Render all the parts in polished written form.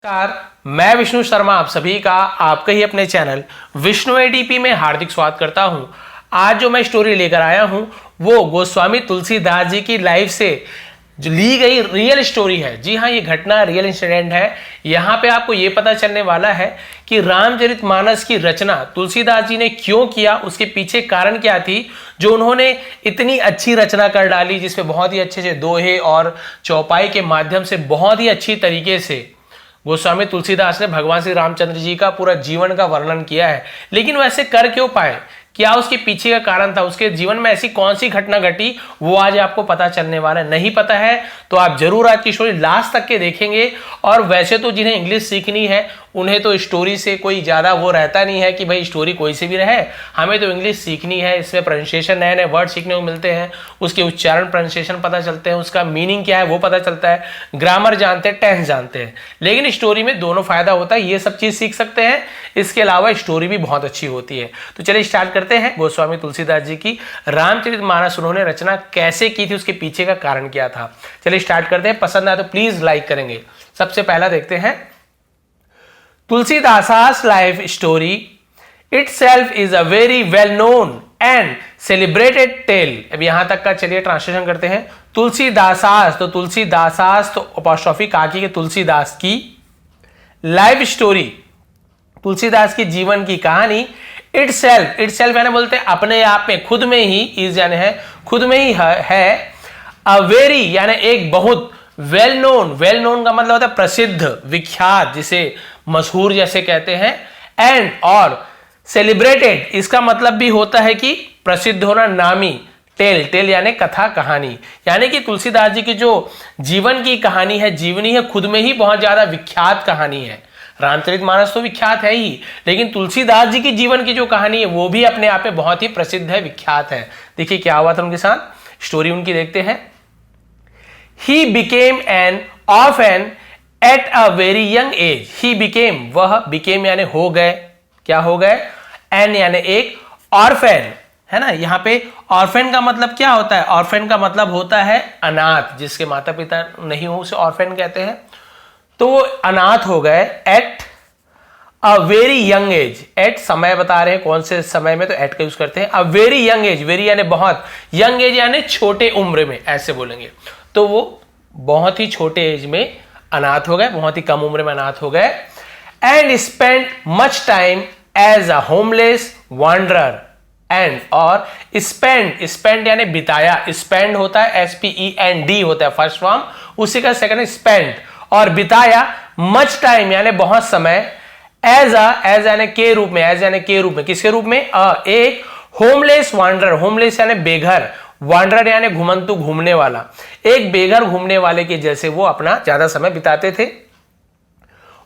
नमस्कार, मैं विष्णु शर्मा आप सभी का आपके ही अपने चैनल विष्णु एडीपी में हार्दिक स्वागत करता हूं। आज जो मैं स्टोरी लेकर आया हूं वो गोस्वामी तुलसीदास जी की लाइफ से जो ली गई रियल स्टोरी है। जी हाँ, ये घटना रियल इंसिडेंट है। यहाँ पे आपको ये पता चलने वाला है कि रामचरितमानस की रचना तुलसीदास जी ने क्यों किया, उसके पीछे कारण क्या थी जो उन्होंने इतनी अच्छी रचना कर डाली, जिसमें बहुत ही अच्छे से दोहे और चौपाई के माध्यम से बहुत ही अच्छी तरीके से गोस्वामी तुलसीदास ने भगवान श्री रामचंद्र जी का पूरा जीवन का वर्णन किया है। लेकिन वैसे कर क्यों पाए, क्या उसके पीछे का कारण था, उसके जीवन में ऐसी कौन सी घटना घटी, वो आज आपको पता चलने वाला है। नहीं पता है तो आप जरूर आज की स्टोरी लास्ट तक के देखेंगे। और वैसे तो जिन्हें इंग्लिश सीखनी है उन्हें तो स्टोरी से कोई ज्यादा वो रहता नहीं है कि भाई स्टोरी कोई से भी रहे, हमें तो इंग्लिश सीखनी है। इसमें प्रोनाउंसिएशन नए नए वर्ड सीखने को मिलते हैं, उसके उच्चारण प्रोनाउंसिएशन पता चलते हैं, उसका मीनिंग क्या है वो पता चलता है, ग्रामर जानते हैं, टेंस जानते हैं। लेकिन स्टोरी में दोनों फायदा होता है, ये सब चीज सीख सकते हैं, इसके अलावा स्टोरी भी बहुत अच्छी होती है। तो चलिए स्टार्ट करते हैं। गोस्वामी तुलसीदास जी की रामचरितमानस उन्होंने रचना कैसे की थी, उसके पीछे का कारण क्या था। चलिए स्टार्ट करते हैं। पसंद आए तो प्लीज लाइक करेंगे। सबसे पहला देखते हैं Tulsidas life story itself is a very well known and celebrated tale। अब यहां तक का चलिए ट्रांसलेशन करते हैं। तुलसीदास तो अपॉस्ट्रोफी काकी के तुलसीदास की लाइफ स्टोरी, तुलसीदास की जीवन की कहानी itself यानी बोलते हैं अपने आप में, खुद में ही, इज यानी है, खुद में ही है। अ वेरी यानी एक बहुत, वेल नोन का मतलब होता है प्रसिद्ध, विख्यात, जिसे मशहूर जैसे कहते हैं। एंड और सेलिब्रेटेड इसका मतलब भी होता है कि प्रसिद्ध होना, नामी। टेल यानी कथा, कहानी, यानी कि तुलसीदास जी की जो जीवन की कहानी है, जीवनी है, खुद में ही बहुत ज्यादा विख्यात कहानी है। रामचरितमानस तो विख्यात है ही, लेकिन तुलसीदास जी की जीवन की जो कहानी है वो भी अपने आप में बहुत ही प्रसिद्ध है, विख्यात है। देखिए क्या हुआ था उनके साथ, स्टोरी उनकी देखते हैं। He became an orphan at a very young age। He became, वह became यानी हो गए, क्या हो गए, an यानी एक, orphan है ना। यहाँ पे orphan का मतलब क्या होता है, orphan का मतलब होता है अनाथ, जिसके माता पिता नहीं हो उसे orphan कहते हैं। तो वो अनाथ हो गए at a very young age। at समय बता रहे हैं कौन से समय में, तो at का यूज करते हैं। a very young age, very यानी बहुत, young age यानी छोटे उम्र में, ऐसे बोलेंगे। तो वो बहुत ही छोटे एज में अनाथ हो गए, बहुत ही कम उम्र में अनाथ हो गए। And spend much time as a homeless wanderer. And और स्पेंड यानी बिताया, स्पेंड होता है SPEND होता है फर्स्ट फॉर्म, उसी का सेकंड स्पेंड, और बिताया मच टाइम यानी बहुत समय, एज यानी के रूप में, एज यानी के रूप में, किसके रूप में, एक होमलेस वांडरर। होमलेस यानी बेघर, वांडरर यानी घुमंतु, घूमने वाला, एक बेघर घूमने वाले के जैसे वो अपना ज्यादा समय बिताते थे।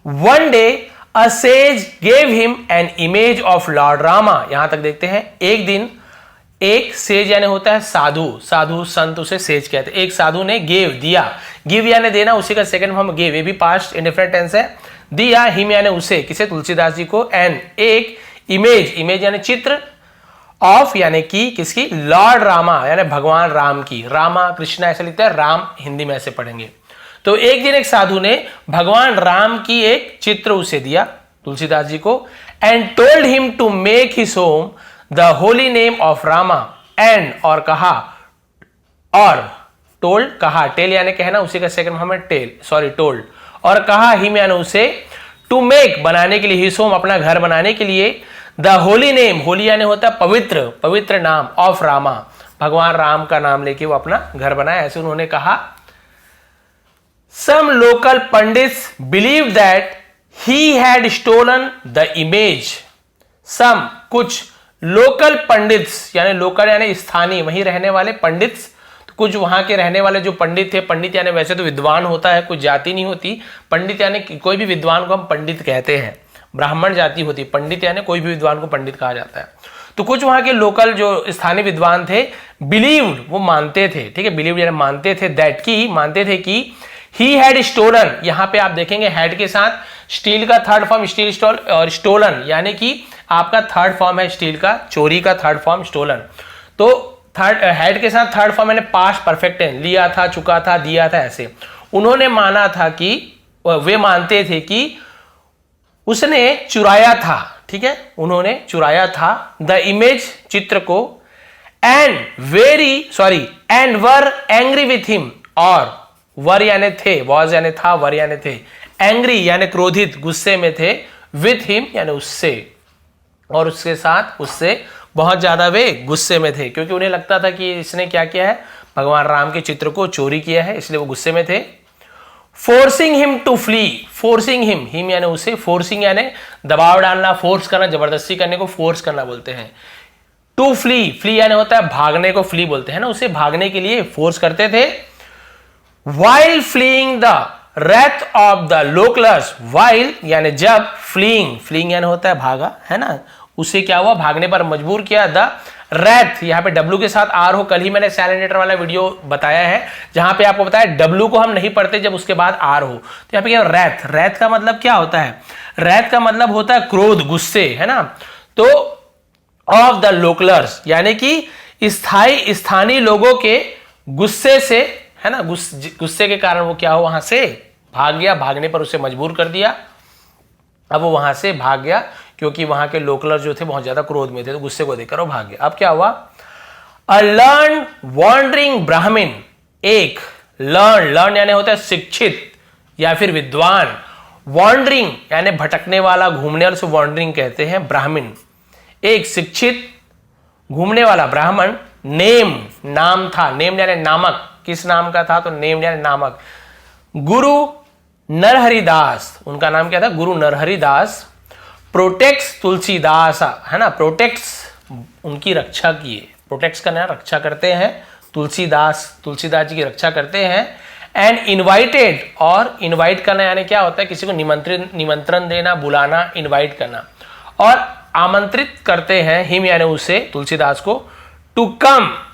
One day a says gave him an image of Lord Rama. यहां तक देखते हैं। एक दिन एक सेज यानी होता है साधु संत, उसे सेज कहते हैं। एक साधु ने गेव दिया, गिव यानी देना, उसी का सेकंड फॉर्म गेव, ये भी पास्ट इंडिफरेंट टेंस है। दिया, हिम यानी उसे, किसे, तुलसीदास जी को। एन एक, इमेज यानी चित्र, ऑफ यानी कि किसकी, लॉर्ड रामा यानी भगवान राम की। रामा कृष्णा ऐसे लिखते हैं, राम हिंदी में ऐसे पढ़ेंगे। तो एक दिन एक साधु ने भगवान राम की एक चित्र उसे दिया, तुलसीदास जी को। And told him to make his home the holy name of Rama. And और कहा, और टोल्ड कहा, टेल यानी कहना, उसी का सेकंड फॉर्म है टोल्ड, और कहा, हिम यानी उसे, टू मेक बनाने के लिए, हिज होम अपना घर बनाने के लिए, द होली नेम, होली यानी होता है पवित्र नाम, ऑफ रामा, भगवान राम का नाम लेके वो अपना घर बनाया, ऐसे उन्होंने कहा। Some local pandits believe that he had stolen the image. Some कुछ, लोकल पंडित्स यानी लोकल यानी स्थानीय, वहीं रहने वाले, पंडित्स तो कुछ वहां के रहने वाले जो पंडित थे। पंडित यानी वैसे तो विद्वान होता है, कुछ जाति नहीं होती। पंडित यानी कोई भी विद्वान को हम पंडित कहते हैं, ब्राह्मण जाति होती, पंडित यानी कोई भी विद्वान को पंडित कहा जाता है। तो कुछ वहां के लोकल जो स्थानीय विद्वान थे, बिलीव्ड वो मानते थे, ठीक है, बिलीव्ड यानी मानते थे, दैट की मानते थे कि ही हैड स्टोलन, यहां पे आप देखेंगे हैड के साथ स्टील का थर्ड फॉर्म स्टील स्टोल, और स्टोलन यानी कि आपका थर्ड फॉर्म है स्टील का, चोरी का थर्ड फॉर्म स्टोलन। तो थर्ड हैड के साथ थर्ड फॉर्म यानी पास्ट परफेक्ट टेंस, लिया था, चुका था, दिया था, ऐसे उन्होंने माना था कि वे मानते थे कि उसने चुराया था, ठीक है, उन्होंने चुराया था द इमेज, चित्र को, and were angry with him, और वर यानी थे, वॉज यानी था, वर यानी थे, एंग्री यानी क्रोधित, गुस्से में थे, विथ हिम यानी उससे, और उसके साथ, उससे बहुत ज्यादा वे गुस्से में थे, क्योंकि उन्हें लगता था कि इसने क्या किया है, भगवान राम के चित्र को चोरी किया है, इसलिए वो गुस्से में थे। Forcing him to flee, forcing him यानी उसे, फोर्सिंग यानी दबाव डालना, फोर्स करना, जबरदस्ती करने को फोर्स करना बोलते हैं। टू फ्ली यानी होता है भागने को फ्ली बोलते हैं ना, उसे भागने के लिए फोर्स करते थे। While fleeing the wrath of the localers, while यानी जब, फ्लीइंग यानी होता है भागा, है ना, उसे क्या हुआ, भागने पर मजबूर किया। द रेथ, यहां पे डब्ल्यू के साथ आर हो, कल ही मैंने सैलिनेटर वाला वीडियो बताया है जहां पे आपको बताया डब्ल्यू को हम नहीं पढ़ते जब उसके बाद आर हो, तो यहां पे क्या, रेथ का मतलब क्या होता है, रेथ का मतलब होता है क्रोध, गुस्से, है ना। तो ऑफ द लोकलर्स यानी कि स्थानीय लोगों के गुस्से से, है ना, गुस्से के कारण वो क्या हो, वहां से भाग गया, भागने पर उसे मजबूर कर दिया। अब वो वहां से भाग गया क्योंकि वहां के लोकलर जो थे बहुत ज्यादा क्रोध में थे, तो गुस्से को देखकर वो भाग गया। अब क्या हुआ, अ लर्न वॉन्डरिंग ब्राह्मण, एक लर्न यानी होता है शिक्षित या फिर विद्वान, वॉन्डरिंग यानी भटकने वाला, घूमने वाले से वॉन्डरिंग कहते हैं, ब्राह्मण, एक शिक्षित घूमने वाला ब्राह्मण, नेम नाम था, नेम यानी नामक, किस नाम का था, तो नेम यानी नामक, गुरु नरहरिदास, उनका नाम क्या था, गुरु नरहरिदास, प्रोटेक्ट्स तुलसीदास, है ना, प्रोटेक्ट्स उनकी रक्षा किए, प्रोटेक्ट्स का ना रक्षा करते हैं, तुलसीदास जी की रक्षा करते हैं। एंड इनवाइटेड, और इनवाइट करना यानी क्या होता है, किसी को निमंत्रण देना, बुलाना, इनवाइट करना, और आमंत्रित करते हैं, हिम यानी उसे, तुलसीदास को, टू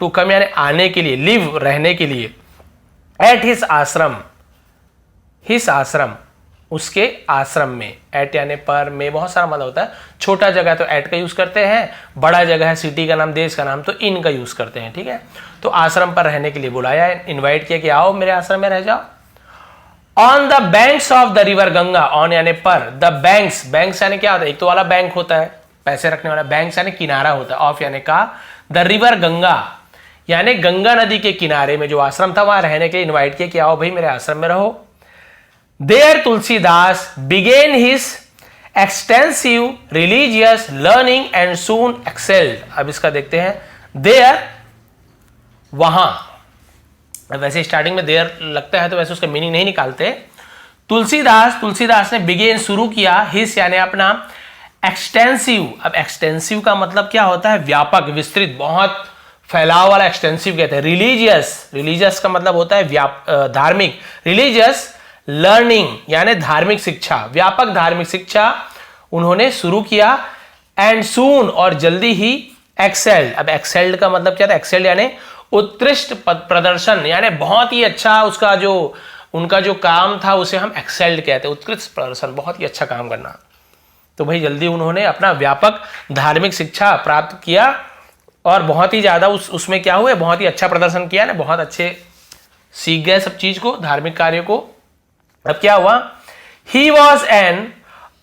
कम यानी आने के लिए, लिव रहने के लिए, एट हिज आश्रम उसके आश्रम में, एट यानी पर, में बहुत सारा मतलब होता है, छोटा जगह तो एट का यूज करते हैं, बड़ा जगह है, सिटी का नाम, देश का नाम, तो इन का यूज करते हैं, ठीक है। तो आश्रम पर रहने के लिए बुलाया, इनवाइट किया कि आओ मेरे आश्रम में रह जाओ। On the banks of the river Ganga, on यानी पर, द बैंक्स यानी क्या होता है, एक तो वाला बैंक होता है पैसे रखने वाला, बैंक्स यानी किनारा होता है, ऑफ यानी का, द रिवर गंगा यानी गंगा नदी के किनारे में जो आश्रम था वहां रहने के लिए इन्वाइट किया कि आओ भाई मेरे आश्रम में रहो। There Tulsidas began his extensive religious learning and soon excelled। अब इसका देखते हैं, there वहां, वैसे स्टार्टिंग में देर लगता है तो वैसे उसका मीनिंग नहीं निकालते। तुलसीदास ने बिगेन शुरू किया, हिस यानी अपना, एक्सटेंसिव, अब एक्सटेंसिव का मतलब क्या होता है, व्यापक, विस्तृत, बहुत फैलाव वाला एक्सटेंसिव कहते हैं। रिलीजियस का मतलब होता है धार्मिक, रिलीजियस लर्निंग यानी धार्मिक शिक्षा, व्यापक धार्मिक शिक्षा उन्होंने शुरू किया। एंड सून और जल्दी ही, एक्सेल्ड, अब एक्सेल्ड का मतलब क्या था, एक्सेल्ड यानी उत्कृष्ट प्रदर्शन, यानी बहुत ही अच्छा उसका जो उनका जो काम था उसे हम एक्सेल्ड कहते हैं, उत्कृष्ट प्रदर्शन, बहुत ही अच्छा काम करना। तो भाई जल्दी उन्होंने अपना व्यापक धार्मिक शिक्षा प्राप्त किया और बहुत ही ज्यादा उसमें क्या हुआ, बहुत ही अच्छा प्रदर्शन किया ना, बहुत अच्छे सीख गए सब चीज को, धार्मिक कार्य को। अब क्या हुआ, he was an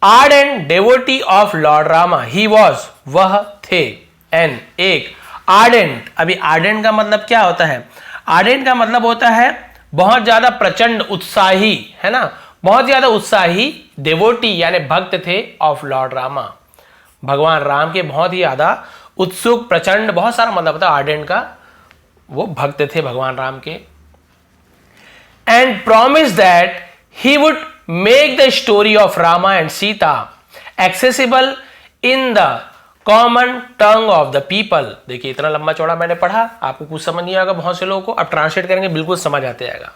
ardent devotee of Lord Rama, he was वह थे, एन एक, आर्डेंट, अभी आर्डेंट का मतलब क्या होता है, आर्डेंट का मतलब होता है बहुत ज्यादा प्रचंड उत्साही, है ना, बहुत ज्यादा उत्साही, डेवोटी यानी भक्त थे, ऑफ लॉर्ड रामा, भगवान राम के बहुत ही ज्यादा उत्सुक, प्रचंड, बहुत सारा मतलब होता है आर्डेंट का, वो भक्त थे भगवान राम के। And promise that he would make the story of Rama and Sita accessible in the common tongue of the people। देखिए इतना लंबा चौड़ा मैंने पढ़ा, आपको कुछ समझ नहीं आएगा बहुत से लोगों को, अब ट्रांसलेट करेंगे बिल्कुल समझ आते आएगा।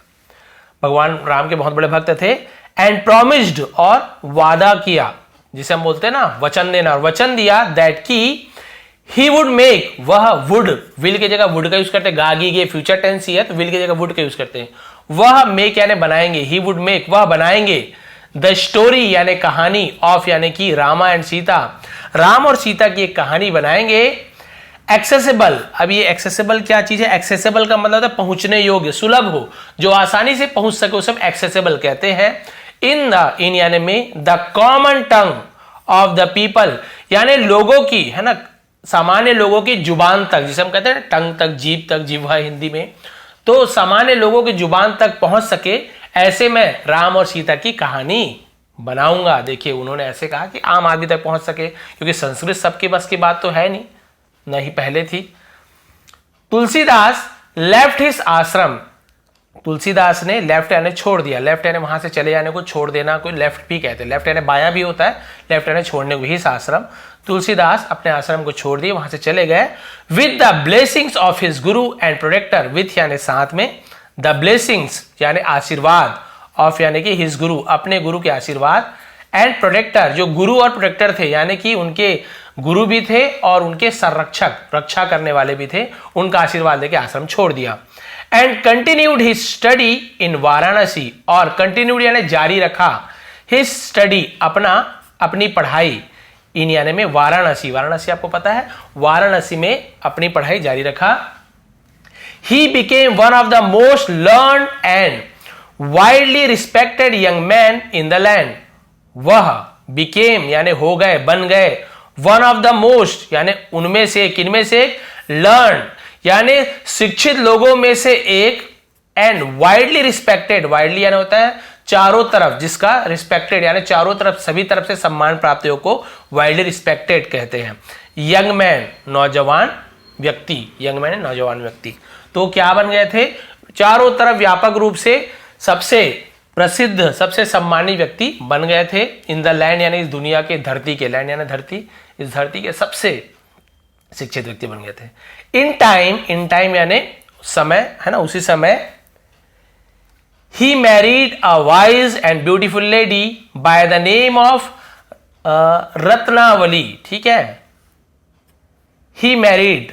भगवान राम के बहुत बड़े भक्त थे। एंड प्रोमिस्ड और वादा किया, जिसे हम बोलते हैं ना वचन देना, और वचन दिया दैट की ही वुड मेक, वह वुड, विल की जगह वुड का यूज करते हैं, गागी गे फ्यूचर टेंस ही है तो विल की जगह वुड का यूज करते हैं। वह मेक यानी बनाएंगे, ही वुड मेक वह बनाएंगे, द स्टोरी यानी कहानी, ऑफ यानी कि रामा एंड सीता, राम और सीता की एक कहानी बनाएंगे। एक्सेसिबल, अब ये एक्सेसिबल क्या चीज है, एक्सेसिबल का मतलब है पहुंचने योग्य, सुलभ हो, जो आसानी से पहुंच सके उसे एक्सेसिबल कहते हैं। इन यानी में the common tongue of the people, यानी लोगों की, है ना, सामान्य लोगों की जुबान तक, जिसे हम कहते हैं टंग तक, जीभ तक, जिह्वा हिंदी में, तो सामान्य लोगों की जुबान तक पहुंच सके, ऐसे में राम और सीता की कहानी बनाऊंगा। देखिए उन्होंने ऐसे कहा कि आम आदमी तक पहुंच सके, क्योंकि संस्कृत सबके बस की बात तो है नहीं, न ही पहले थी। तुलसीदास लेफ्ट हिज आश्रम, तुलसीदास ने लेफ्ट यानी छोड़ दिया, लेफ्ट यानी वहां से चले जाने को छोड़ देना, कोई लेफ्ट भी कहते हैं, लेफ्ट यानी बायां भी होता है, लेफ्ट यानी छोड़ने को, हिज आश्रम, तुलसीदास अपने आश्रम को छोड़ दिए, वहां से चले गए, with the blessings of his Guru and protector, with यानी साथ में, द ब्लेसिंग्स यानी आशीर्वाद, ऑफ यानी कि हिज गुरु, अपने गुरु के आशीर्वाद, एंड प्रोटेक्टर, जो गुरु और प्रोटेक्टर थे, यानी कि उनके गुरु भी थे और उनके संरक्षक, रक्षा करने वाले भी थे, उनका आशीर्वाद लेके आश्रम छोड़ दिया। And continued his study in Varanasi, और कंटिन्यूड यानी जारी रखा, हिज स्टडी अपनी पढ़ाई, इन यानी में वाराणसी, वाराणसी आपको पता है, वाराणसी में अपनी पढ़ाई जारी रखा। He became one of the most learn and widely respected young man in the land, वह बिकेम यानी हो गए, बन गए, वन ऑफ द मोस्ट यानी उनमें से, किनमें से, लर्न यानी शिक्षित लोगों में से एक, एंड वाइडली रिस्पेक्टेड, वाइडली यानी होता है चारों तरफ, जिसका रिस्पेक्टेड यानी चारों तरफ, सभी तरफ से सम्मान प्राप्त हो को वाइडली रिस्पेक्टेड कहते हैं। यंग मैन नौजवान व्यक्ति, यंग मैन नौजवान व्यक्ति, तो क्या बन गए थे, चारों तरफ व्यापक रूप से सबसे प्रसिद्ध, सबसे सम्मानित व्यक्ति बन गए थे, इन द लैंड यानी इस दुनिया के, धरती के, लैंड यानी धरती, इस धरती के सबसे शिक्षित व्यक्ति बन गए थे। इन टाइम यानी समय, है ना, उसी समय, he married a wise and beautiful lady by the name of Ratnavali, ठीक है, ही मैरिड,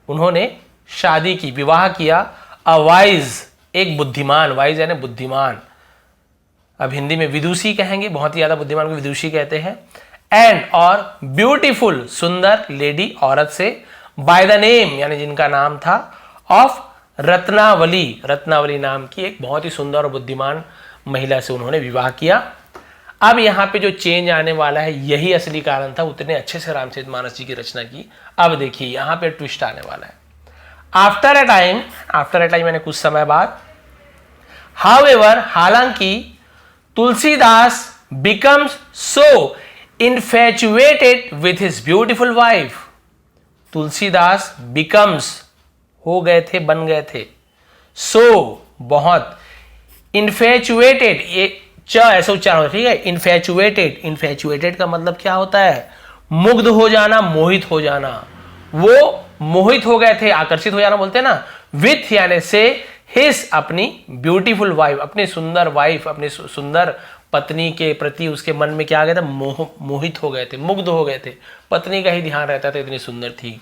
उन्होंने शादी की, विवाह किया, अ वाइज, एक बुद्धिमान, वाइज यानी बुद्धिमान, अब हिंदी में विदुषी कहेंगे, बहुत ही ज्यादा बुद्धिमान को विदुषी कहते हैं, एंड और ब्यूटीफुल, सुंदर, लेडी, औरत से, बाय द नेम यानी जिनका नाम था, ऑफ रत्नावली, रत्नावली नाम की एक बहुत ही सुंदर और बुद्धिमान महिला से उन्होंने विवाह किया। अब यहाँ पे जो चेंज आने वाला है, यही असली कारण था उतने अच्छे से रामचरितमानस जी की रचना की। अब देखिए यहाँ पे ट्विस्ट आने वाला है। आफ्टर अ टाइम यानी कुछ समय बाद, हाउएवर, हालांकि, Tulsidas becomes so infatuated with his beautiful wife, Tulsidas becomes, हो गए थे, बन गए थे, सो बहुत, इन्फैचुएटेड, ये च ऐसे उच्चारण होता है, ठीक है, इन्फैचुएटेड, इन्फैचुएटेड का मतलब क्या होता है, मुग्ध हो जाना, मोहित हो जाना, वो मोहित हो गए थे, आकर्षित हो जाना बोलते हैं ना, विथ यानी से, हिज अपनी ब्यूटीफुल वाइफ, अपनी सुंदर वाइफ, अपनी सुंदर पत्नी के प्रति उसके मन में क्या आ गया था, मोहित हो गए थे, मुग्ध हो गए थे, पत्नी का ही ध्यान रहता था, इतनी सुंदर थी।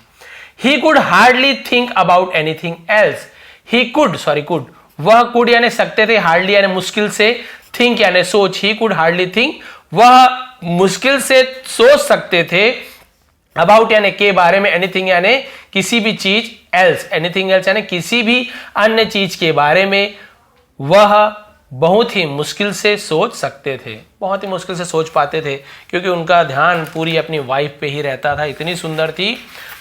He could hardly think about anything else. He could, वह could यानी सकते थे, hardly यानी मुश्किल से, think यानी सोच, he could hardly think, वह मुश्किल से सोच सकते थे, about यानी के बारे में, anything यानी किसी भी चीज, else, anything else यानी किसी भी अन्य चीज के बारे में, वह बहुत ही मुश्किल से सोच सकते थे, बहुत ही मुश्किल से सोच पाते थे, क्योंकि उनका ध्यान पूरी अपनी वाइफ पे ही रहता था, इतनी सुंदर थी,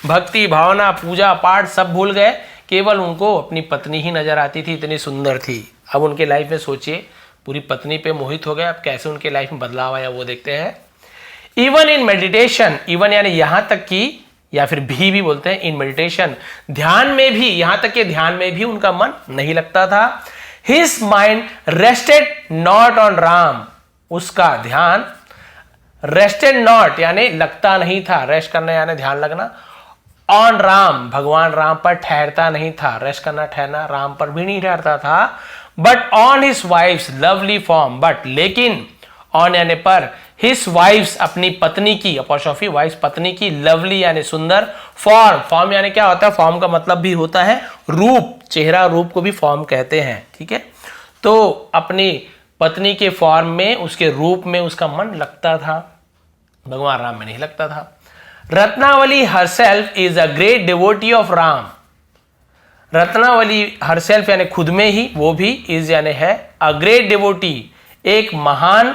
भक्ति भावना पूजा पाठ सब भूल गए, केवल उनको अपनी पत्नी ही नजर आती थी, इतनी सुंदर थी। अब उनके लाइफ में सोचिए, पूरी पत्नी पे मोहित हो गए, अब कैसे उनके लाइफ में बदलाव आया वो देखते हैं। इवन इन मेडिटेशन, इवन यानी यहां तक कि, या फिर भी बोलते हैं, इन मेडिटेशन, ध्यान में भी, यहां तक के ध्यान में भी उनका मन नहीं लगता था। His mind rested not on Ram, उसका ध्यान rested not यानी लगता नहीं था, रेस्ट करना यानी ध्यान लगना, on राम, भगवान राम पर ठहरता नहीं था, रेस्ट करना ठहरना राम पर भी नहीं ठहरता था, but on his wife's lovely form, but लेकिन on यानी पर, his wife's अपनी पत्नी की, अपॉस्ट्रोफी वाइफ, पत्नी की, lovely यानी सुंदर, फॉर्म यानी क्या होता है, फॉर्म का मतलब भी होता है रूप, चेहरा, रूप को भी फॉर्म कहते हैं, ठीक है, तो अपनी पत्नी के फॉर्म में, उसके रूप में उसका मन लगता था, भगवान राम में नहीं लगता था। Ratnavali herself is a great devotee of Ram, Ratnavali herself यानी खुद में ही, वो भी, इज यानी है, अ ग्रेट डिवोटी, एक महान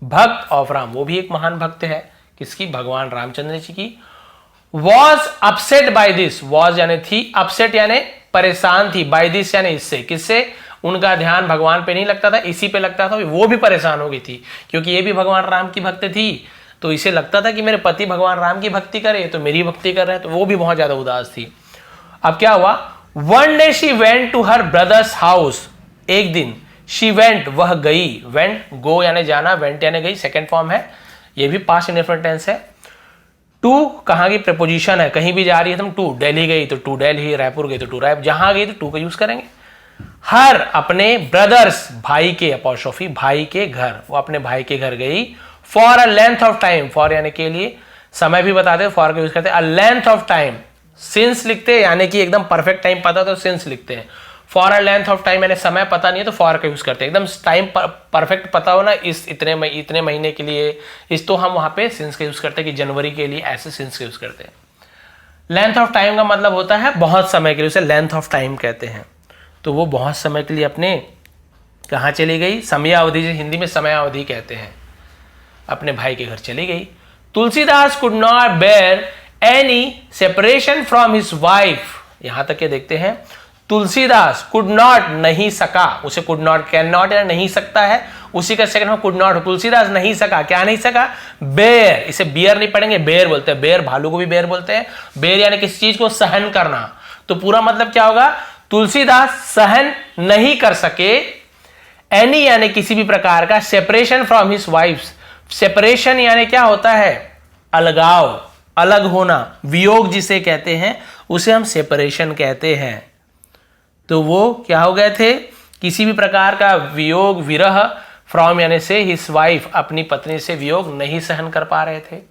भक्त ऑफ राम, वो भी एक महान भक्त है किसकी, भगवान रामचंद्र जी की। Was upset by this, was यानी थी, अपसेट यानी परेशान थी, बाय दिस यानी इससे, किससे, उनका ध्यान भगवान पे नहीं लगता था, इसी पे लगता था, वो भी परेशान हो गई थी क्योंकि ये भी भगवान राम की भक्त थी, तो इसे लगता था कि मेरे पति भगवान राम की भक्ति करे तो मेरी भक्ति कर रहे हैं, तो वो भी बहुत ज्यादा उदास थी। अब क्या हुआ, one day she went to her brothers house, एक दिन शी वेंट वह गई, वेंट गो यानी जाना, वेंट यानी गई, सेकेंड फॉर्म है, ये भी पास्ट इंडेफिनिट टेंस है। टू कहां की प्रपोजिशन है, कहीं भी जा रही है तुम, टू दिल्ली गई तो टू दिल्ली, रायपुर गई तो टू रायपुर, जहां गई तो टू का यूज करेंगे। हर अपने ब्रदर्स भाई के, अपॉस्ट्रोफी भाई के घर, वो अपने भाई के घर गई। For a length of time, for यानी के लिए, समय भी बताते फॉर का यूज करते हैं। A length of time, since लिखते यानी कि एकदम परफेक्ट टाइम पता तो सिंस लिखते हैं। For a length of time यानी समय पता नहीं है तो फॉर का यूज करते हैं। एकदम टाइम परफेक्ट पता हो ना, इस इतने महीने के लिए, इस तो हम वहां पे सिंस का यूज करते हैं कि जनवरी के लिए, ऐसे सिंस का यूज करते हैं। लेंथ ऑफ टाइम का मतलब होता है बहुत समय के लिए, उसे लेंथ ऑफ टाइम कहते हैं। तो वो बहुत समय के लिए अपने कहाँ चली गई, समयावधि, हिंदी में समयावधि कहते हैं, अपने भाई के घर चली गई। Tulsidas could not bear any separation from his wife, यहां तक के देखते हैं, तुलसीदास कुड नॉट नहीं सका, उसे कुड नॉट, कैन नॉट या नहीं सकता है, उसी का सेकंड में कुड नॉट, तुलसीदास नहीं सका, क्या नहीं सका, बेयर, इसे बियर नहीं पढ़ेंगे, बेयर बोलते हैं, बेयर भालू को भी बेयर बोलते हैं, बेयर यानी किसी चीज को सहन करना, तो पूरा मतलब क्या होगा, तुलसीदास सहन नहीं कर सके, एनी यानी किसी भी प्रकार का, separation from his wife, separation यानी क्या होता है, अलगाव, अलग होना, वियोग जिसे कहते हैं उसे हम सेपरेशन कहते हैं। तो वो क्या हो गए थे, किसी भी प्रकार का वियोग, विरह, फ्रॉम यानी से, हिज वाइफ अपनी पत्नी से वियोग नहीं सहन कर पा रहे थे।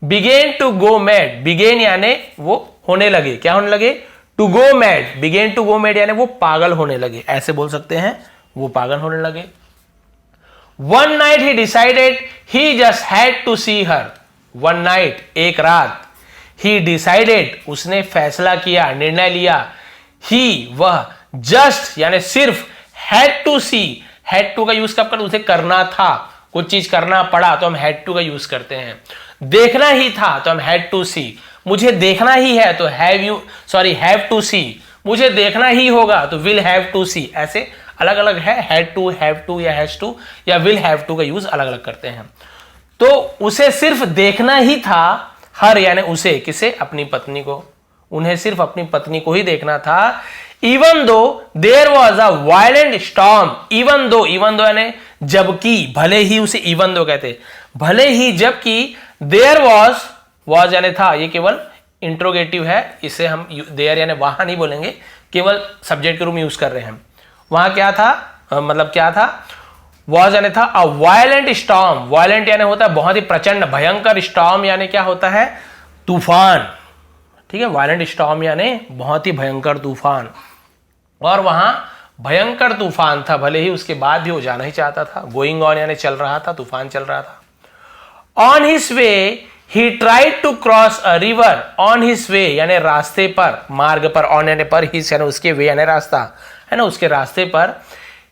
Began to go mad, began यानी वो होने लगे, क्या होने लगे, to go mad, began to go mad यानी वो पागल होने लगे, ऐसे बोल सकते हैं, वो पागल होने लगे। One night he decided he just had to see her, one night एक रात, ही डिसाइडेड उसने फैसला किया, निर्णय लिया, ही वह, जस्ट यानी सिर्फ, had to see, had to का यूज कब करते, उसे करना था, कुछ चीज करना पड़ा तो हम हैड टू का यूज करते हैं। देखना ही था तो हम हैड टू सी, मुझे देखना ही है तो हैव टू सी, मुझे देखना ही होगा तो विल हैव टू सी, ऐसे अलग अलग है, हैड टू, हैव टू या हैज टू या विल हैव टू का यूज अलग अलग करते हैं। तो उसे सिर्फ देखना ही था, हर यानी उसे, किसे, अपनी पत्नी को, उन्हें सिर्फ अपनी पत्नी को ही देखना था। Even though there was a violent storm, even though यानी जबकि, भले ही उसे इवन दो कहते, भले ही जबकि, देयर वॉज यानी था, ये केवल इंट्रोगेटिव है, इसे हम देयर यानी वहां नहीं बोलेंगे, केवल सब्जेक्ट के रूप में यूज कर रहे हैं। वहां क्या था, मतलब क्या था, वॉज यानी था, अ वायलेंट स्टॉर्म, वायलेंट यानी होता है बहुत ही प्रचंड भयंकर, स्टॉर्म यानी क्या होता है, तूफान, ठीक है, वायलेंट स्टॉर्म यानी बहुत ही भयंकर तूफान, और वहां भयंकर तूफान था, भले ही उसके बाद भी वो जाना ही चाहता था, गोइंग ऑन यानी चल रहा था, तूफान चल रहा था। On his way he tried to cross a river, on his way यानी रास्ते पर, मार्ग पर, ऑन यानी पर, हिज यानी उसके, वे यानी रास्ता है ना, उसके रास्ते पर।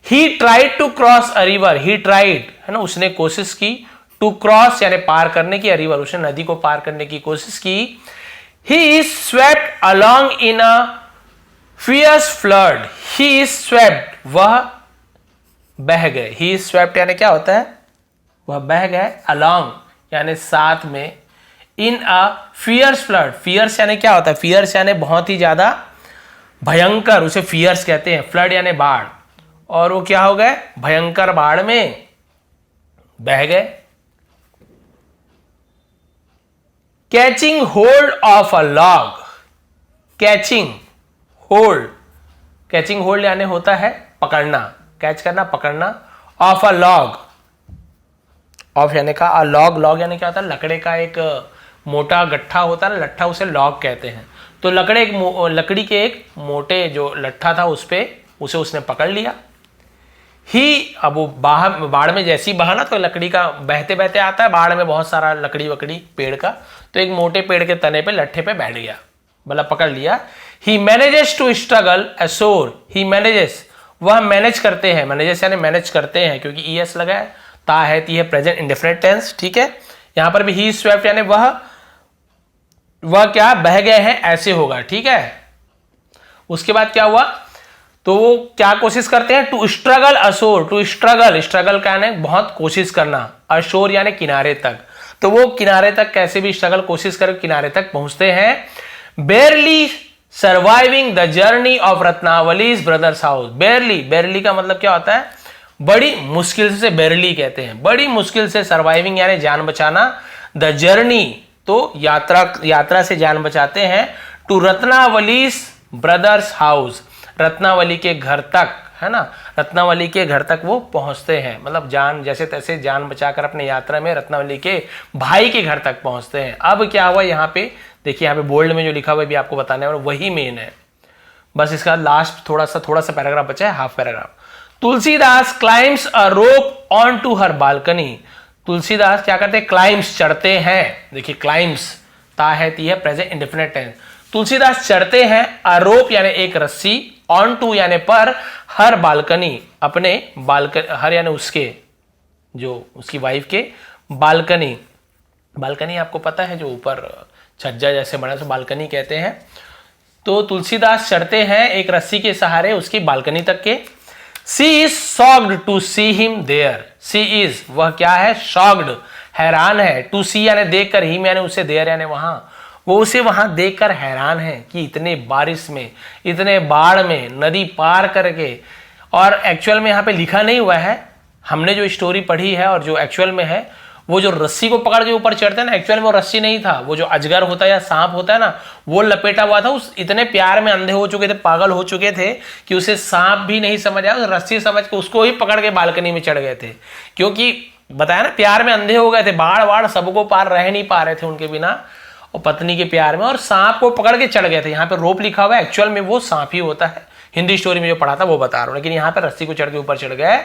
He tried to cross a river, he tried है ना, उसने कोशिश की, टू क्रॉस यानी पार करने की, रिवर उसने नदी को पार करने की कोशिश की। He is swept along in a fierce flood, he is swept वह बह गए, ही इज स्वेप्ट यानी क्या होता है, वह बह गए, अलोंग यानी साथ में, इन अ फियर्स फ्लड, फियर्स यानी क्या होता है, फियर्स यानी बहुत ही ज्यादा भयंकर, उसे फियर्स कहते हैं, फ्लड यानी बाढ़, और वो क्या हो गए, भयंकर बाढ़ में बह गए। Catching hold of a log, catching hold, catching hold यानी होता है पकड़ना, कैच करना, पकड़ना, ऑफ अ लॉग, ऑफ यानी का, अ लॉग, लॉग यानी क्या होता है, लकड़े का एक मोटा गट्ठा होता है, लट्ठा, उसे लॉग कहते हैं। तो लकड़ी के एक मोटे जो लट्ठा था उस पे, उसे उसने पकड़ लिया। ही, अब वो बाढ़ में जैसी बहा ना, तो लकड़ी का बहते बहते आता है, बाढ़ में बहुत सारा लकड़ी वकड़ी पेड़ का, तो एक मोटे पेड़ के तने पे, लट्ठे पे बैठ गया, मतलब पकड़ लिया। He manages to struggle ashore, he manages वह मैनेज करते हैं, मैनेजर्स यानी मैनेज करते हैं, क्योंकि ईएस लगा है, ता है ती है प्रेजेंट इंडेफिनिट टेंस, ठीक है। यहां पर भी ही स्वेप्ट यानी वह क्या बह गए हैं ऐसे होगा, ठीक है। उसके बाद क्या हुआ, तो वो क्या कोशिश करते हैं, to struggle ashore, to struggle का यानी बहुत कोशिश करना, अशोर यानी किनारे तक, तो वो किनारे तक कैसे भी स्ट्रगल कोशिश कर किनारे तक पहुंचते हैं। Barely surviving the journey of Ratnavali's brothers house. Barely का मतलब क्या होता है, बड़ी मुश्किल से, बेरली कहते हैं बड़ी मुश्किल से, सर्वाइविंग यानी जान बचाना, द जर्नी तो यात्रा से जान बचाते हैं, टू रत्नावलीज ब्रदर्स हाउस, रत्नावली के घर तक, है ना, रत्नावली के घर तक वो पहुंचते हैं, मतलब जान जैसे तैसे जान बचाकर अपने यात्रा में रत्नावली के भाई के घर तक पहुंचते हैं। अब क्या हुआ यहाँ पे देखिए, यहाँ पे बोल्ड में जो लिखा हुआ है भी आपको बताने वाला वही मेन है, बस इसका लास्ट थोड़ा सा पैराग्राफ बचा है, half paragraph. Tulsidas climbs a rope on to her balcony. Tulsidas क्या करते हैं, क्लाइम्स चढ़ते हैं, देखिए क्लाइम्स ता है ती है प्रेजेंट इंडेफिनिट टेंस। तुलसीदास चढ़ते हैं अ रोप यानी एक रस्सी, ऑन टू यानी पर, हर बालकनी अपने हर यानी उसके, जो उसकी वाइफ के बालकनी आपको पता है जो ऊपर छज्जा जैसे बना तो बालकनी कहते हैं। तो तुलसीदास चढ़ते हैं एक रस्सी के सहारे उसकी बालकनी तक के। She is shocked to see him there, she is वह क्या है, शॉक्ड हैरान है, टू सी यानी देखकर, हिम यानी उसे, देयर यानी वहां, वो उसे वहां देखकर हैरान है कि इतने बारिश में, इतने बाढ़ में, नदी पार करके, और एक्चुअल में यहाँ पे लिखा नहीं हुआ है, हमने जो स्टोरी पढ़ी है और जो एक्चुअल में है, वो जो रस्सी को पकड़ के ऊपर चढ़ते हैं ना, एक्चुअल में वो रस्सी नहीं था, वो जो अजगर होता है या सांप होता है ना, वो लपेटा हुआ था। उस इतने प्यार में अंधे हो चुके थे, पागल हो चुके थे कि उसे सांप भी नहीं समझ आया, रस्सी समझ के उसको ही पकड़ के बालकनी में चढ़ गए थे, क्योंकि बताया ना प्यार में अंधे हो गए थे, बाढ़ सबको पार रह नहीं पा रहे थे उनके बिना, और पत्नी के प्यार में, और सांप को पकड़ के चढ़ गए थे। यहाँ पे रोप लिखा हुआ है, एक्चुअल में वो सांप ही होता है, हिंदी स्टोरी में जो पढ़ा था वो बता रहा हूं, लेकिन यहाँ पे रस्सी को चढ़ के ऊपर चढ़ गए।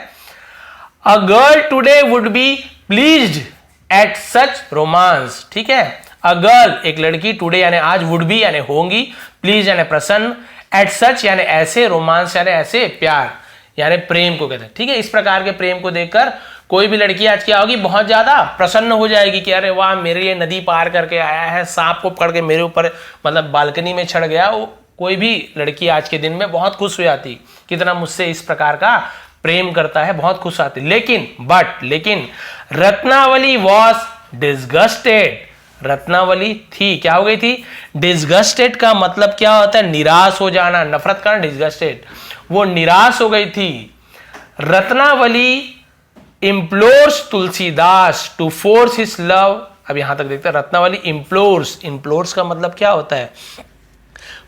A girl today would be pleased at such romance, ठीक है। अ गर्ल एक लड़की, टुडे यानी आज, वुड बी यानी होंगी, प्लीज यानी प्रसन्न, एट सच यानी ऐसे, रोमांस यानी ऐसे, प्यार यानी प्रेम को कहते हैं, ठीक है। इस प्रकार के प्रेम को देखकर कोई भी लड़की आज क्या होगी, बहुत ज्यादा प्रसन्न हो जाएगी कि अरे वाह, मेरे लिए नदी पार करके आया है, सांप को पकड़ के मेरे ऊपर मतलब बालकनी में चढ़ गया। कोई भी लड़की आज के दिन में बहुत खुश हो जाती, कितना मुझसे इस प्रकार का प्रेम करता है, बहुत खुश आती। लेकिन रत्नावली वॉज डिस्गस्टेड, रत्नावली थी, क्या हो गई थी, डिस्गस्टेड का मतलब क्या होता है, निराश हो जाना, नफरत करना, डिस्गस्टेड, वो निराश हो गई थी। Ratnavali implores Tulsidas to force his love, अब यहां तक देखते हैं, रत्नावली इम्प्लोर्स का मतलब क्या होता है,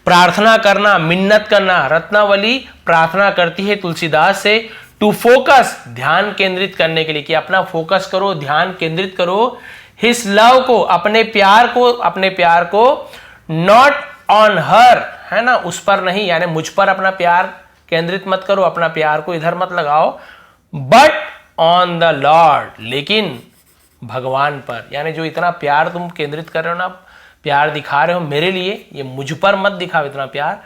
प्रार्थना करना, मिन्नत करना। रत्नावली प्रार्थना करती है तुलसीदास से, टू फोकस ध्यान केंद्रित करने के लिए, कि अपना फोकस करो, ध्यान केंद्रित करो, हिज लव को अपने प्यार को, नॉट ऑन हर, है ना, उस पर नहीं, यानी मुझ पर अपना प्यार केंद्रित मत करो, अपना प्यार को इधर मत लगाओ, बट ऑन द लॉर्ड, लेकिन भगवान पर, यानी जो इतना प्यार तुम केंद्रित कर रहे हो ना, प्यार दिखा रहे हो मेरे लिए, ये मुझ पर मत दिखाओ इतना प्यार,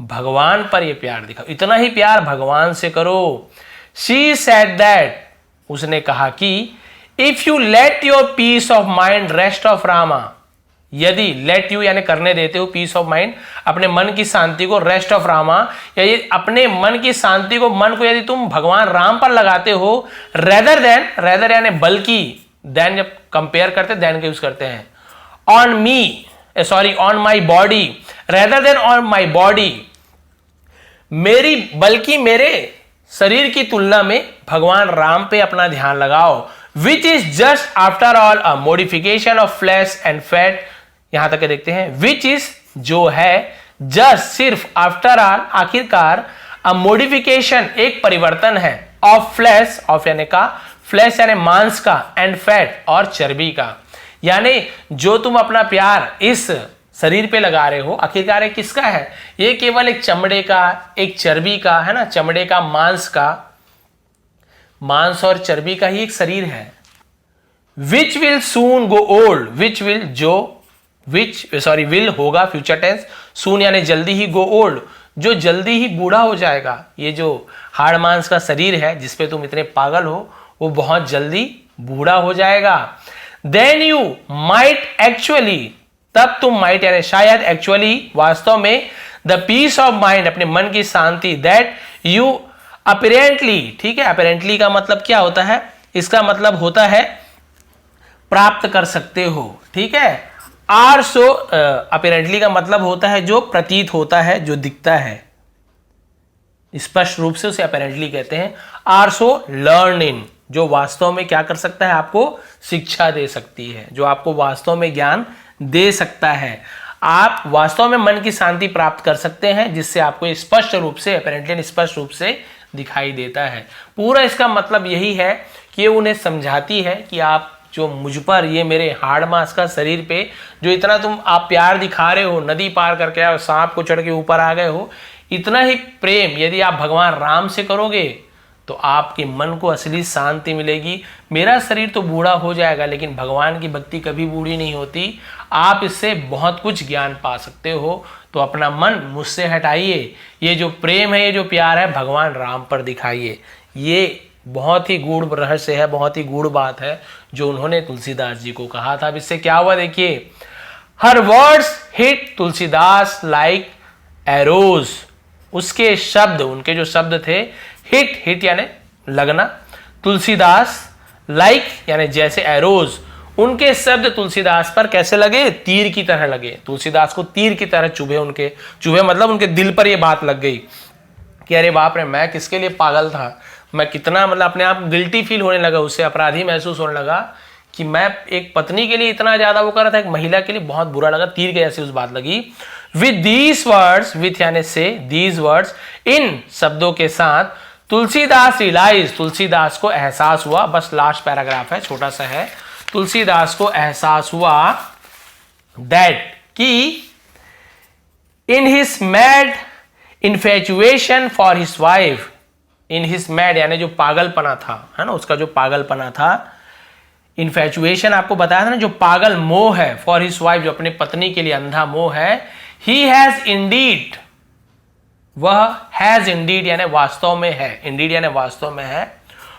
भगवान पर ये प्यार दिखाओ, इतना ही प्यार भगवान से करो। शी सेड दैट, उसने कहा कि if you let your peace of mind rest of Rama, यदि लेट यू यानी करने देते हो, पीस ऑफ माइंड अपने मन की शांति को, रेस्ट ऑफ रामा या ये अपने मन की शांति को, मन को यदि तुम भगवान राम पर लगाते हो, रेदर यानी बल्कि, देन जब कंपेयर करते देन का यूज करते हैं, on me on my body, rather than on my body, मेरी बल्कि मेरे शरीर की तुलना में भगवान राम पे अपना ध्यान लगाओ, which is just after all a modification of flash and fat. यहां तक देखते हैं, विच इज जो है, जस्ट सिर्फ, आफ्टर ऑल आखिरकार, अ मोडिफिकेशन एक परिवर्तन है, ऑफ फ्लैश, ऑफ यानी का, फ्लैश यानी मांस का, एंड फैट और चर्बी का, यानी जो तुम अपना प्यार इस शरीर पे लगा रहे हो, आखिरकार ये किसका है, ये केवल एक चमड़े का, एक चर्बी का, है ना, चमड़े का, मांस और चर्बी का ही एक शरीर है। Which will soon go old, which will होगा फ्यूचर टेंस, सून यानी जल्दी ही, गो ओल्ड जो जल्दी ही बूढ़ा हो जाएगा। ये जो हाड़ मांस का शरीर है जिसपे तुम इतने पागल हो, वो बहुत जल्दी बूढ़ा हो जाएगा। देन यू माइट एक्चुअली, तब तुम माइट यानी शायद, एक्चुअली वास्तव में, द पीस ऑफ माइंड अपने मन की शांति, दैट यू अपेरेंटली, ठीक है, अपेरेंटली का मतलब क्या होता है, इसका मतलब होता है प्राप्त कर सकते हो, ठीक है। आर सो, अपेरेंटली का मतलब होता है जो प्रतीत होता है, जो दिखता है, स्पष्ट रूप से उसे अपेरेंटली कहते हैं। आर सो लर्न इन, जो वास्तव में क्या कर सकता है, आपको शिक्षा दे सकती है, जो आपको वास्तव में ज्ञान दे सकता है। आप वास्तव में मन की शांति प्राप्त कर सकते हैं जिससे आपको स्पष्ट रूप से, अपेरेंटली स्पष्ट रूप से दिखाई देता है। पूरा इसका मतलब यही है कि उन्हें समझाती है कि आप जो मुझ पर, ये मेरे हाड़ मांस का शरीर पे जो इतना आप प्यार दिखा रहे हो, नदी पार करके आए हो, सांप को चढ़ के ऊपर आ गए हो, इतना ही प्रेम यदि आप भगवान राम से करोगे तो आपके मन को असली शांति मिलेगी। मेरा शरीर तो बूढ़ा हो जाएगा लेकिन भगवान की भक्ति कभी बूढ़ी नहीं होती। आप इससे बहुत कुछ ज्ञान पा सकते हो। तो अपना मन मुझसे हटाइए, ये जो प्रेम है, ये जो प्यार है, भगवान राम पर दिखाइए। ये बहुत ही गूढ़ रहस्य है, बहुत ही गूढ़ बात है जो उन्होंने तुलसीदास जी को कहा था। अब इससे क्या हुआ देखिए, हर words hit Tulsidas like arrows, उसके शब्द, उनके जो शब्द थे, हिट, हिट यानी लगना, तुलसीदास लाइक यानी जैसे, एरोज, उनके शब्द तुलसीदास पर कैसे लगे, तीर की तरह लगे। तुलसीदास को तीर की तरह चुभे, उनके चुभे मतलब उनके दिल पर यह बात लग गई कि अरे बाप रे, मैं किसके लिए पागल था, मैं कितना मतलब अपने आप गिल्टी फील होने लगा, उससे अपराधी महसूस होने लगा कि मैं एक पत्नी के लिए इतना ज्यादा वो कर रहा था, एक महिला के लिए बहुत बुरा लगा, तीर के जैसे उस बात लगी। विद दीज वर्ड्स, विथ यानी से, दीज वर्ड्स, इन शब्दों के साथ, तुलसीदास रियलाइज, तुलसीदास को एहसास हुआ, बस लास्ट पैराग्राफ है, छोटा सा है, तुलसीदास को एहसास हुआ दैट कि in his mad infatuation for his wife, in his mad यानी जो पागलपना था, है ना, उसका जो पागलपना था, इन्फेचुएशन आपको बताया था ना, जो पागल मोह है, फॉर हिज वाइफ, जो अपनी पत्नी के लिए अंधा मोह है, ही हैज इंडीड, वह हैज इंडीड यानी वास्तव में है, इंडीड यानी वास्तव में है,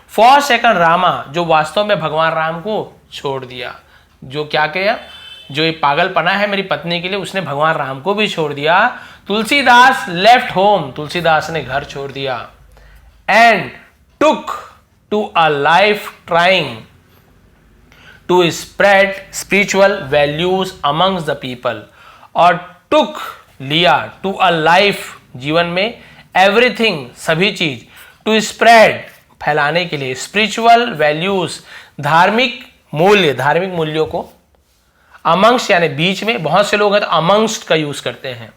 फॉर सेकंड रामा, जो वास्तव में भगवान राम को छोड़ दिया, जो क्या किया, जो ये पागलपना है मेरी पत्नी के लिए, उसने भगवान राम को भी छोड़ दिया। तुलसीदास लेफ्ट होम, तुलसीदास ने घर छोड़ दिया, and took to a life trying to spread spiritual values amongst the people, और टुक लिया, टू अ लाइफ जीवन में, एवरीथिंग सभी चीज, टू स्प्रेड फैलाने के लिए, स्पिरिचुअल वैल्यूज धार्मिक मूल्य, धार्मिक मूल्यों को, अमंग्स यानी बीच में, बहुत से लोग हैं तो अमंग्स्ट का यूज करते हैं,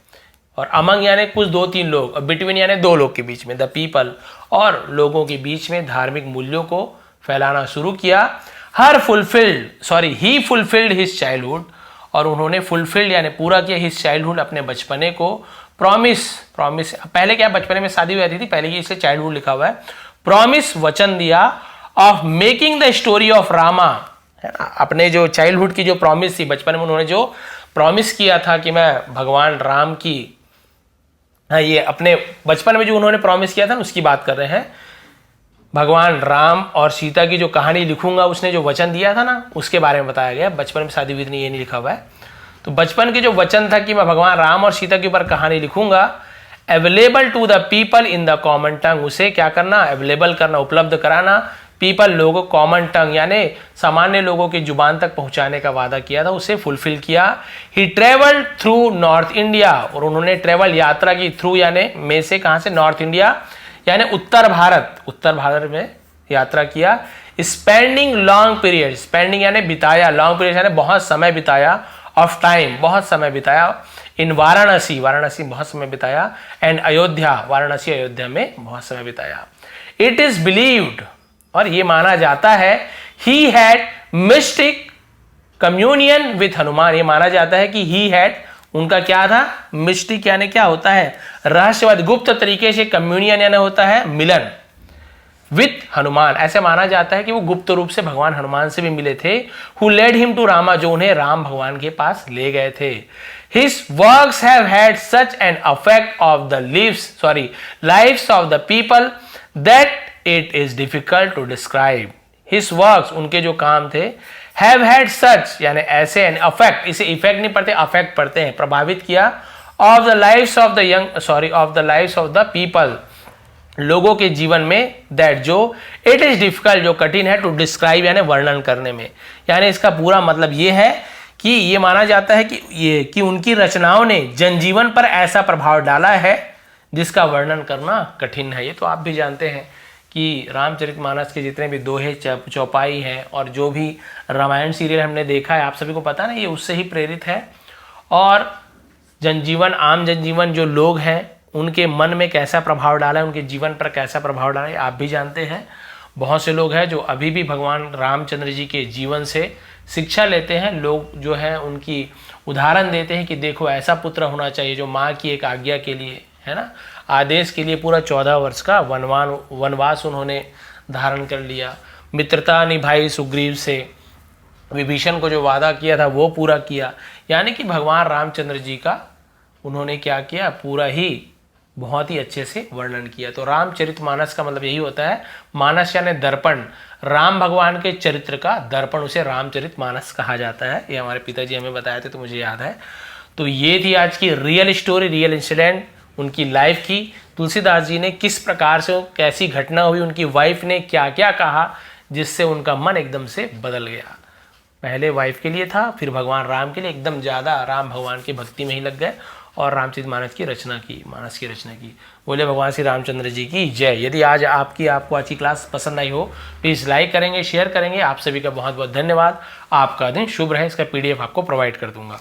और अमंग यानी कुछ दो तीन लोग, और बिटवीन यानी दो लोग के बीच में, द पीपल, और लोगों के बीच में धार्मिक मूल्यों को फैलाना शुरू किया। हर ही फुलफिल्ड हिज चाइल्डहुड, और उन्होंने फुलफिल्ड यानी पूरा किया हिज चाइल्डहुड, अपने बचपने को, प्रॉमिस, पहले क्या बचपने में शादी हुई जाती थी, पहले की इसे चाइल्डहुड लिखा हुआ है, प्रॉमिस वचन दिया, of making the story of Rama, है ना, अपने जो चाइल्डहुड की जो प्रॉमिस थी, बचपन में उन्होंने जो प्रॉमिस किया था कि मैं भगवान राम की, हाँ, ये अपने बचपन में जो उन्होंने प्रॉमिस किया था ना, उसकी बात कर रहे हैं, भगवान राम और सीता की जो कहानी लिखूंगा, उसने जो वचन दिया था ना, उसके बारे में बताया गया। बचपन में शादी हुई थी, ये नहीं लिखा हुआ है, तो बचपन के जो वचन था कि मैं भगवान राम और सीता के ऊपर कहानी लिखूंगा, available to the people in the common tongue, उसे क्या करना, अवेलेबल करना, उपलब्ध कराना, पीपल लोगों, कॉमन टंग यानी सामान्य लोगों की जुबान तक पहुंचाने का वादा किया था, उसे फुलफिल किया। ही ट्रेवल्ड थ्रू नॉर्थ इंडिया, और उन्होंने ट्रेवल यात्रा की, थ्रू यानी में से, कहां से, नॉर्थ इंडिया यानी उत्तर भारत में यात्रा किया। स्पेंडिंग लॉन्ग पीरियड, स्पेंडिंग यानी बिताया, लॉन्ग पीरियड यानी बहुत समय बिताया, ऑफ टाइम बहुत समय बिताया, इन वाराणसी बहुत समय बिताया, एंड अयोध्या, वाराणसी अयोध्या में बहुत समय बिताया। इट इज बिलीव्ड, और ये माना जाता है, he had mistake communion with Hanuman, ये माना जाता है कि ही हैड, उनका क्या था, मिस्टिक यानी क्या होता है, रहस्यवाद, गुप्त तरीके से, कम्युनियन यानी होता है मिलन, विथ हनुमान, ऐसे माना जाता है कि वो गुप्त रूप से भगवान हनुमान से भी मिले थे। Who led him to Rama, जो उन्हें राम भगवान के पास ले गए थे। His works have had such an effect of the lives of the people that it is difficult to describe. His works, उनके जो काम थे, have had such यानी ऐसे an effect, इसे इफेक्ट नहीं पढ़ते, अफेक्ट पढ़ते हैं, प्रभावित किया of the lives of the people, लोगों के जीवन में, दैट जो इट इज डिफिकल्ट, जो कठिन है, टू डिस्क्राइब यानी वर्णन करने में। यानी इसका पूरा मतलब ये है कि ये माना जाता है कि उनकी रचनाओं ने जनजीवन पर ऐसा प्रभाव डाला है जिसका वर्णन करना कठिन है। ये तो आप भी जानते हैं कि रामचरितमानस के जितने भी दोहे चौपाई हैं और जो भी रामायण सीरियल हमने देखा है, आप सभी को पता ना, ये उससे ही प्रेरित है। और जनजीवन, आम जनजीवन जो लोग हैं उनके मन में कैसा प्रभाव डाला है, उनके जीवन पर कैसा प्रभाव डाला है, आप भी जानते हैं। बहुत से लोग हैं जो अभी भी भगवान रामचंद्र जी के जीवन से शिक्षा लेते हैं। लोग जो हैं उनकी उदाहरण देते हैं कि देखो ऐसा पुत्र होना चाहिए जो माँ की एक आज्ञा के लिए, है ना, आदेश के लिए पूरा 14 वर्ष का वनवास उन्होंने धारण कर लिया। मित्रता निभाई सुग्रीव से, विभीषण को जो वादा किया था वो पूरा किया। यानी कि भगवान रामचंद्र जी का उन्होंने क्या किया, पूरा ही बहुत ही अच्छे से वर्णन किया। तो रामचरितमानस का मतलब यही होता है, मानस यानी दर्पण, राम भगवान के चरित्र का दर्पण, उसे रामचरितमानस कहा जाता है। ये हमारे पिताजी हमें बताए थे तो मुझे याद है। तो ये थी आज की रियल स्टोरी, रियल इंसिडेंट उनकी लाइफ की। तुलसीदास जी ने किस प्रकार से, कैसी घटना हुई, उनकी वाइफ ने क्या क्या कहा जिससे उनका मन एकदम से बदल गया। पहले वाइफ के लिए था, फिर भगवान राम के लिए, एकदम ज़्यादा राम भगवान की भक्ति में ही लग गए और रामचरितमानस की रचना की। बोले भगवान श्री रामचंद्र जी की जय। यदि आपको आज की क्लास पसंद आई हो, प्लीज़ लाइक करेंगे, शेयर करेंगे। आप सभी का बहुत बहुत धन्यवाद। आपका दिन शुभ रहे। इसका PDF आपको प्रोवाइड कर दूंगा।